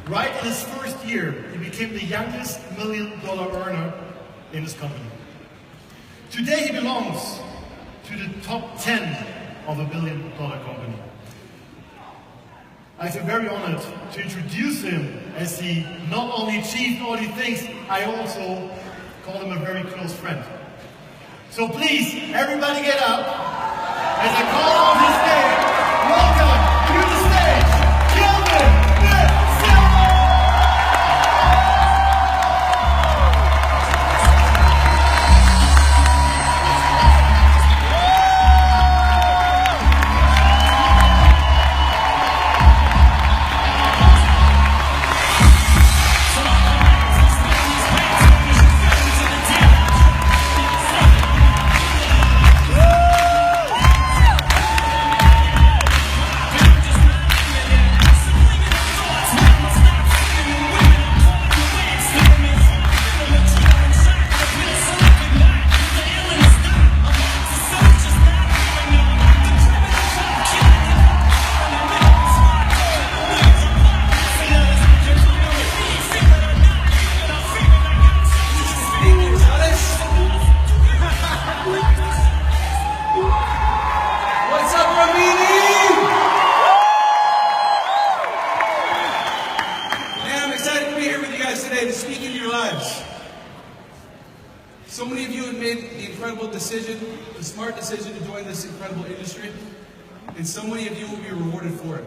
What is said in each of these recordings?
Right in his first year, he became the youngest $1 million earner in his company. Today he belongs to the top 10 of a $1 billion company. I feel very honored to introduce him as he not only achieved all these things, I also call him a very close friend. So please, everybody get up as I call out his name. Welcome to the stage, Becerra! To speak into your lives. So many of you have made the incredible decision, the smart decision to join this incredible industry, and so many of you will be rewarded for it.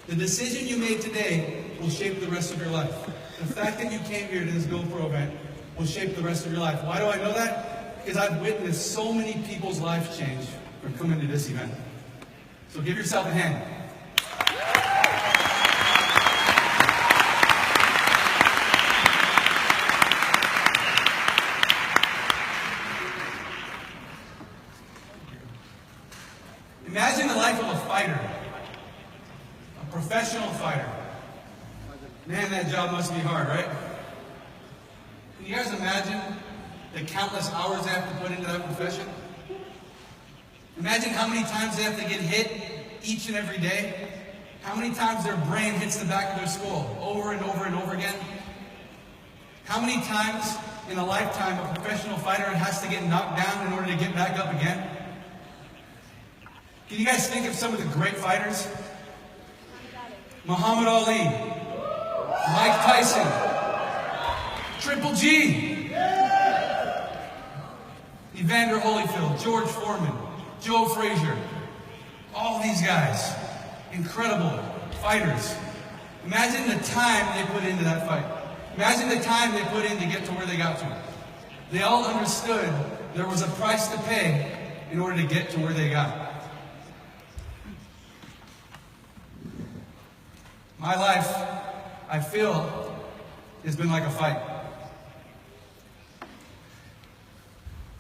The decision you made today will shape the rest of your life. The fact that you came here to this GoPro event will shape the rest of your life. Why do I know that? Because I've witnessed so many people's lives change from coming to this event. So give yourself a hand. Imagine the life of a fighter, a professional fighter. Man, that job must be hard, right? Can you guys imagine the countless hours they have to put into that profession? Imagine how many times they have to get hit each and every day. How many times their brain hits the back of their skull over and over and over again. How many times in a lifetime a professional fighter has to get knocked down in order to get back up again? Can you guys think of some of the great fighters? Muhammad Ali, Mike Tyson, Triple G, Evander Holyfield, George Foreman, Joe Frazier. All these guys, incredible fighters. Imagine the time they put into that fight. Imagine the time they put in to get to where they got to. They all understood there was a price to pay in order to get to where they got. My life, I feel, has been like a fight.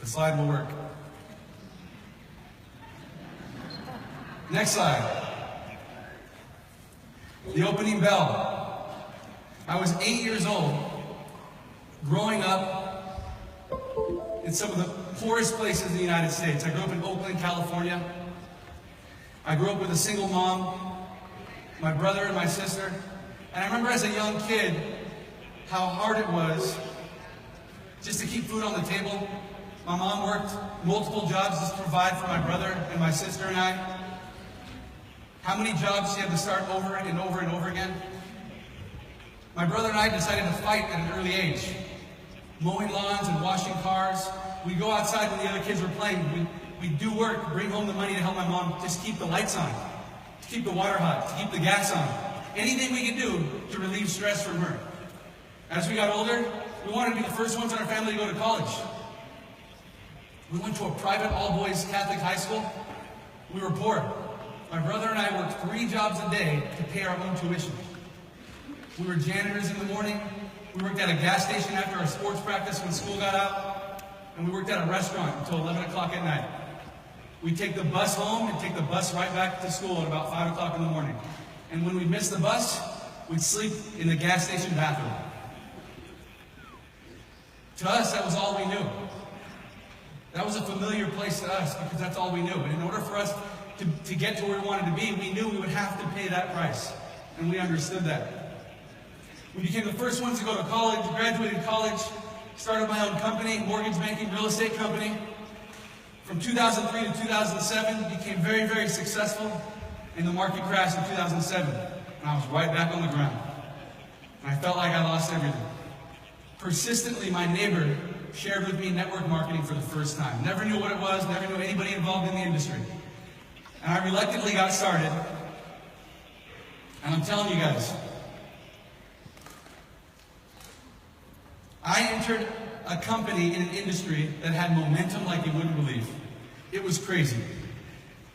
The slide will work. Next slide. The opening bell. I was 8 years old, growing up in some of the poorest places in the United States. I grew up in Oakland, California. I grew up with a single mom, my brother and my sister. And I remember as a young kid how hard it was just to keep food on the table. My mom worked multiple jobs just to provide for my brother and my sister and I. How many jobs she had to start over and over and over again. My brother and I decided to fight at an early age. Mowing lawns and washing cars. We'd go outside when the other kids were playing. We'd do work, bring home the money to help my mom just keep the lights on, to keep the water hot, to keep the gas on. Anything we could do to relieve stress from her. As we got older, we wanted to be the first ones in our family to go to college. We went to a private all-boys Catholic high school. We were poor. My brother and I worked 3 jobs a day to pay our own tuition. We were janitors in the morning. We worked at a gas station after our sports practice when school got out. And we worked at a restaurant until 11 o'clock at night. We'd take the bus home and take the bus right back to school at about 5 o'clock in the morning. And when we missed the bus, we'd sleep in the gas station bathroom. To us, that was all we knew. That was a familiar place to us because that's all we knew. And in order for us to get to where we wanted to be, we knew we would have to pay that price. And we understood that. We became the first ones to go to college, graduated college, started my own company, mortgage banking, real estate company. From 2003 to 2007, became very, very successful. And the market crashed in 2007, and I was right back on the ground. And I felt like I lost everything. Persistently, my neighbor shared with me network marketing for the first time. Never knew what it was, never knew anybody involved in the industry. And I reluctantly got started. And I'm telling you guys, I entered a company in an industry that had momentum like you wouldn't believe. It was crazy.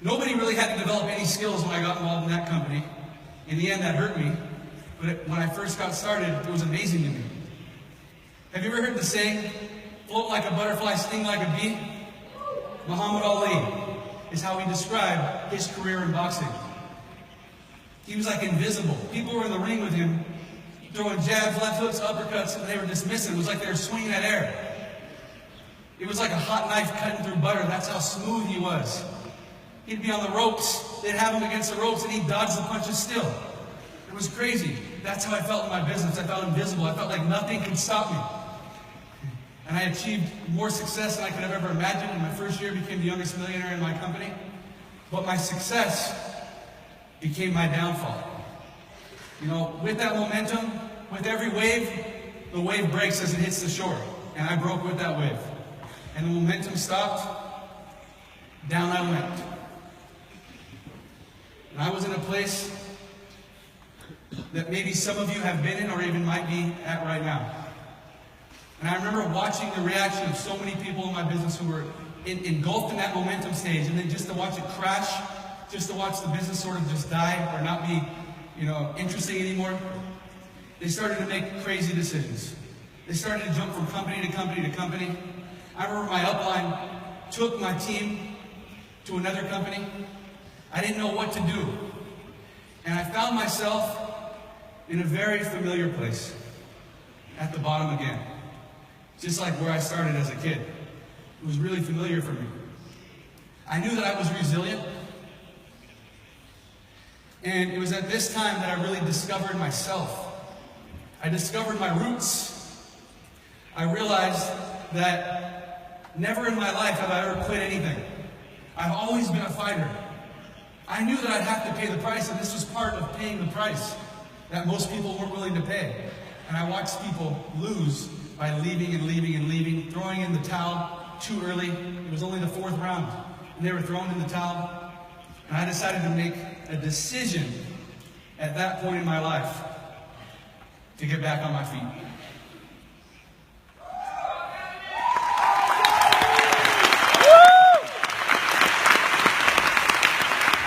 Nobody really had to develop any skills when I got involved in that company. In the end, that hurt me. But when I first got started, it was amazing to me. Have you ever heard the saying, float like a butterfly, sting like a bee? Muhammad Ali is how he described his career in boxing. He was like invisible. People were in the ring with him, throwing jabs, left hooks, uppercuts, and they were dismissing. It was like they were swinging at air. It was like a hot knife cutting through butter. That's how smooth he was. He'd be on the ropes. They'd have him against the ropes, and he'd dodge the punches still. It was crazy. That's how I felt in my business. I felt invisible. I felt like nothing could stop me. And I achieved more success than I could have ever imagined. In my first year, I became the youngest millionaire in my company. But my success became my downfall. You know, with that momentum, with every wave, the wave breaks as it hits the shore. And I broke with that wave. And the momentum stopped. Down I went. And I was in a place that maybe some of you have been in or even might be at right now. And I remember watching the reaction of so many people in my business who were engulfed in that momentum stage, and then just to watch it crash, just to watch the business sort of just die or not be, interesting anymore. They started to make crazy decisions. They started to jump from company to company to company. I remember my upline took my team to another company. I didn't know what to do. And I found myself in a very familiar place, at the bottom again. Just like where I started as a kid. It was really familiar for me. I knew that I was resilient. And it was at this time that I really discovered myself. I discovered my roots. I realized that never in my life have I ever quit anything. I've always been a fighter. I knew that I'd have to pay the price, and this was part of paying the price that most people weren't willing to pay. And I watched people lose by leaving and leaving and leaving, throwing in the towel too early. It was only the fourth round, and they were throwing in the towel. And I decided to make a decision at that point in my life to get back on my feet.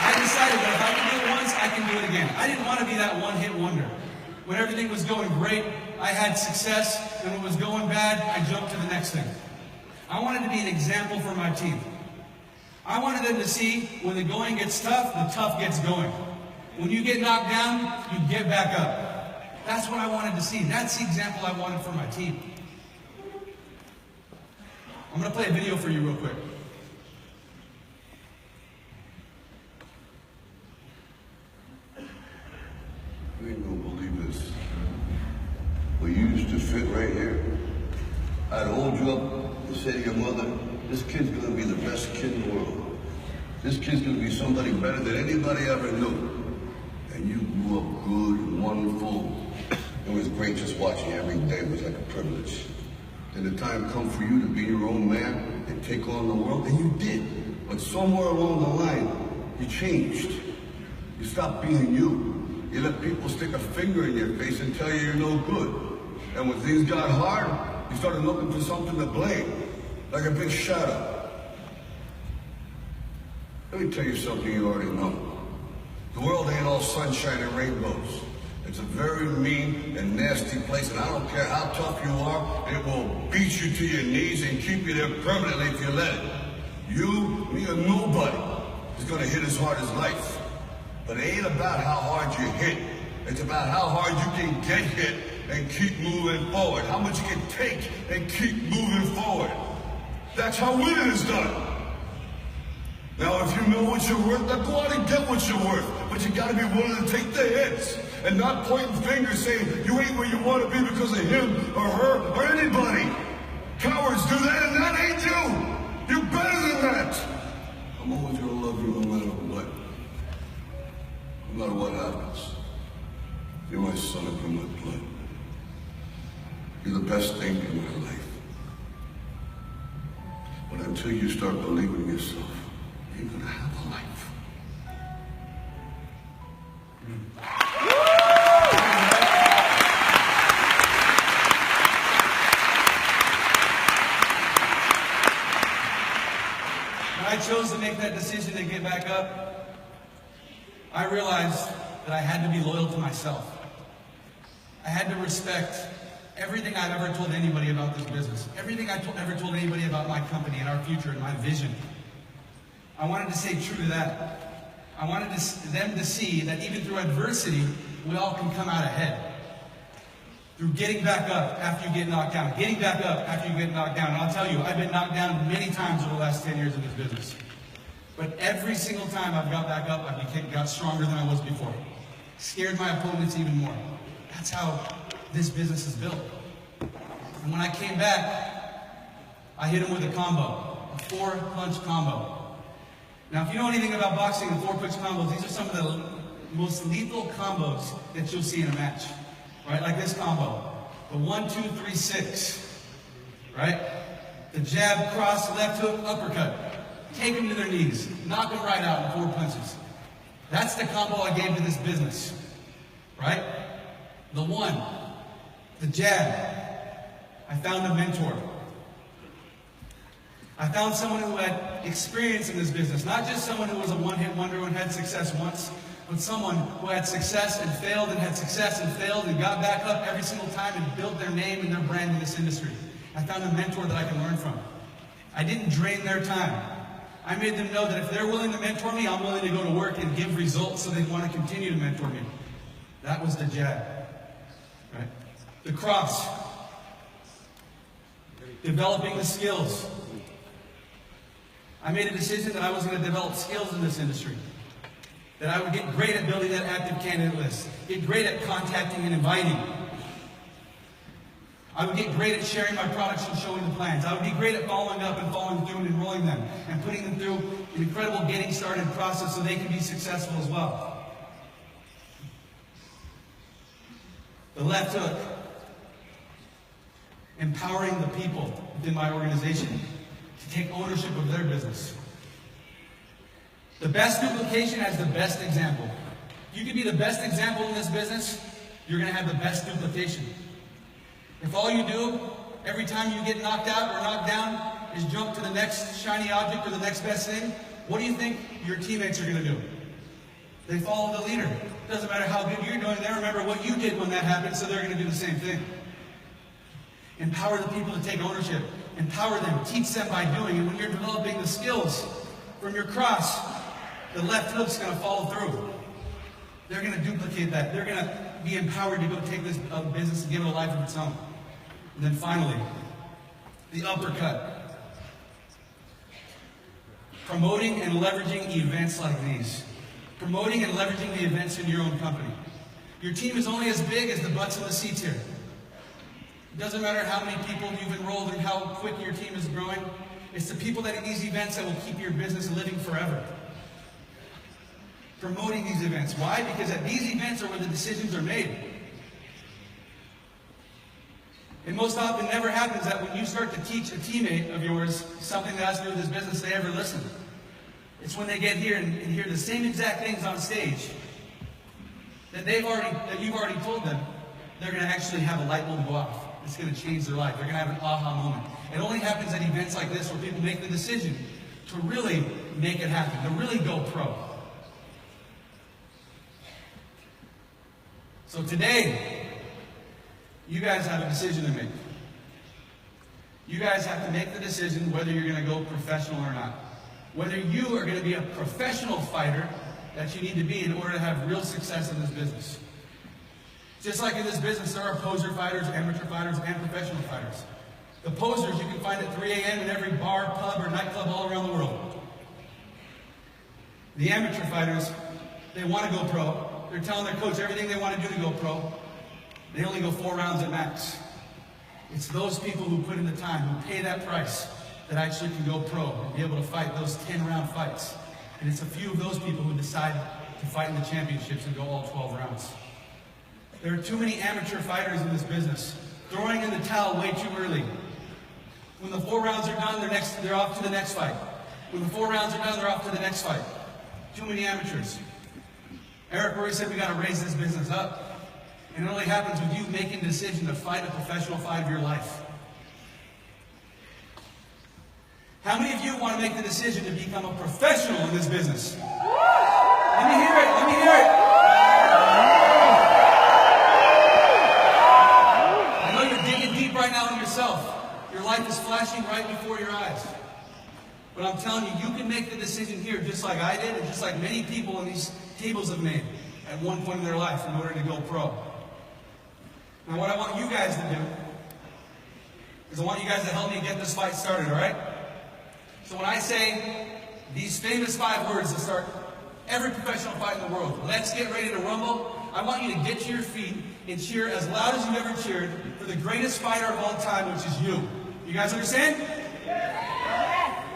I decided that if I can do it once, I can do it again. I didn't want to be that one-hit wonder. When everything was going great, I had success, and when it was going bad, I jumped to the next thing. I wanted to be an example for my team. I wanted them to see when the going gets tough, the tough gets going. When you get knocked down, you get back up. That's what I wanted to see. That's the example I wanted for my team. I'm going to play a video for you real quick. You ain't gonna believe this. Well, you used to fit right here. I'd hold you up and say to your mother, this kid's gonna be the best kid in the world. This kid's gonna be somebody better than anybody ever knew. And you grew up good and wonderful. It was great just watching you every day. It was like a privilege. Then the time come for you to be your own man and take on the world, and you did. But somewhere along the line, you changed. You stopped being you. You let people stick a finger in your face and tell you you're no good. And when things got hard, you started looking for something to blame, like a big shadow. Let me tell you something you already know. The world ain't all sunshine and rainbows. It's a very mean and nasty place, and I don't care how tough you are, it will beat you to your knees and keep you there permanently if you let it. You, me, or nobody is gonna hit as hard as life. But it ain't about how hard you hit. It's about how hard you can get hit and keep moving forward. How much you can take and keep moving forward. That's how winning is done. Now, if you know what you're worth, now go out and get what you're worth. But you gotta be willing to take the hits. and not pointing fingers saying you ain't where you want to be because of him or her or anybody. Cowards do that, and that ain't you. You're better than that. I'm always going to love you no matter what. No matter what happens. You're my son of my blood. You're the best thing in my life. But until you start believing in yourself, you're going to have a life. When I chose to make that decision to get back up, I realized that I had to be loyal to myself. I had to respect everything I've ever told anybody about this business, everything I ever told anybody about my company and our future and my vision. I wanted to stay true to that. I wanted them to see that even through adversity, we all can come out ahead. Through getting back up after you get knocked down, getting back up after you get knocked down. And I'll tell you, I've been knocked down many times over the last 10 years in this business. But every single time I've got back up, I got stronger than I was before. Scared my opponents even more. That's how this business is built. And when I came back, I hit him with a combo, a 4-punch combo. Now, if you know anything about boxing and 4-punch combos, these are some of the most lethal combos that you'll see in a match. Right, like this combo, the 1, 2, 3, 6, right? The jab, cross, left hook, uppercut. Take them to their knees, knock them right out in 4 punches. That's the combo I gave to this business, right? The 1, the jab. I found a mentor. I found someone who had experience in this business, not just someone who was a one-hit wonder and had success once, but someone who had success and failed and had success and failed and got back up every single time and built their name and their brand in this industry. I found a mentor that I can learn from. I didn't drain their time. I made them know that if they're willing to mentor me, I'm willing to go to work and give results so they want to continue to mentor me. That was the jab. Right? The cross. Developing the skills. I made a decision that I was going to develop skills in this industry. That I would get great at building that active candidate list, get great at contacting and inviting. I would get great at sharing my products and showing the plans. I would be great at following up and following through and enrolling them and putting them through an incredible getting started process so they can be successful as well. The left hook, empowering the people within my organization to take ownership of their business. The best duplication has the best example. You can be the best example in this business, you're going to have the best duplication. If all you do, every time you get knocked out or knocked down, is jump to the next shiny object or the next best thing, what do you think your teammates are going to do? They follow the leader. It doesn't matter how good you're doing, they remember what you did when that happened, so they're going to do the same thing. Empower the people to take ownership. Empower them, teach them by doing. And when you're developing the skills from your cross, the left hook's going to follow through. They're going to duplicate that. They're going to be empowered to go take this business and give it a life of its own. And then finally, the uppercut. Promoting and leveraging events like these. Promoting and leveraging the events in your own company. Your team is only as big as the butts in the seats here. It doesn't matter how many people you've enrolled and how quick your team is growing. It's the people that at these events that will keep your business living forever. Promoting these events. Why? Because at these events are where the decisions are made. And most often never happens that when you start to teach a teammate of yours something that has to do with this business, they ever listen. It's when they get here and hear the same exact things on stage that you've already told them, they're going to actually have a light bulb go off. It's going to change their life. They're going to have an aha moment. It only happens at events like this where people make the decision to really make it happen, to really go pro. So today, you guys have a decision to make. You guys have to make the decision whether you're going to go professional or not. Whether you are going to be a professional fighter that you need to be in order to have real success in this business. Just like in this business, there are poser fighters, amateur fighters, and professional fighters. The posers you can find at 3 a.m. in every bar, pub, or nightclub all around the world. The amateur fighters, they want to go pro, they're telling their coach everything they want to do to go pro. They only go 4 rounds at max. It's those people who put in the time, who pay that price, that actually can go pro and be able to fight those 10-round fights. And it's a few of those people who decide to fight in the championships and go all 12 rounds. There are too many amateur fighters in this business, throwing in the towel way too early. When the 4 rounds are done, they're off to the next fight. When the 4 rounds are done, they're off to the next fight. Too many amateurs. Eric Rory said we got to raise this business up. And it only happens with you making a decision to fight a professional fight of your life. How many of you want to make the decision to become a professional in this business? Let me hear it. Let me hear it. I know you're digging deep right now in yourself. Your life is flashing right before your eyes. But I'm telling you, you can make the decision here just like I did and just like many people in these tables have made at one point in their life in order to go pro. Now what I want you guys to do is I want you guys to help me get this fight started, all right? So when I say these famous 5 words to start every professional fight in the world, let's get ready to rumble, I want you to get to your feet and cheer as loud as you've ever cheered for the greatest fighter of all time, which is you. You guys understand?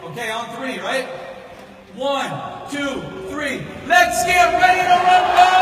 Okay, on 3, right? 1, 2, 3. Let's get ready to rumble!